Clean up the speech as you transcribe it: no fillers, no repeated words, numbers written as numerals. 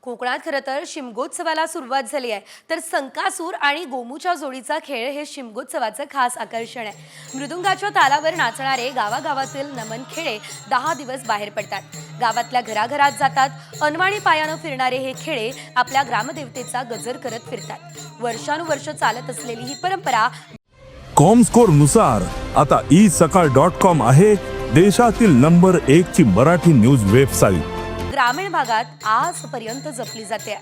कोकणात खरं तर शिमगोत्सवाला सुरुवात झाली आहे. तर संकासूर आणि गोमूच्या जोडीचा खेळ हे शिमगोत्सवाचं खास आकर्षण आहे. मृदुंगाच्या तालावर नाचणारे गावागावातील नमन खेळे 10 दिवस बाहेर पडतात. गावातल्या घराघरात जातात. अनवाणी पायानं फिरणारे हे खेळे आपल्या ग्रामदेवतेचा गजर करत फिरतात. वर्षानुवर्ष चालत असलेली ही परंपरा कॉमस्कोर नुसार आता isakal.com आहे देशातील नंबर 1 ची मराठी न्यूज वेबसाईट. ग्रामीण भागात आजपर्यंत जपली जाते.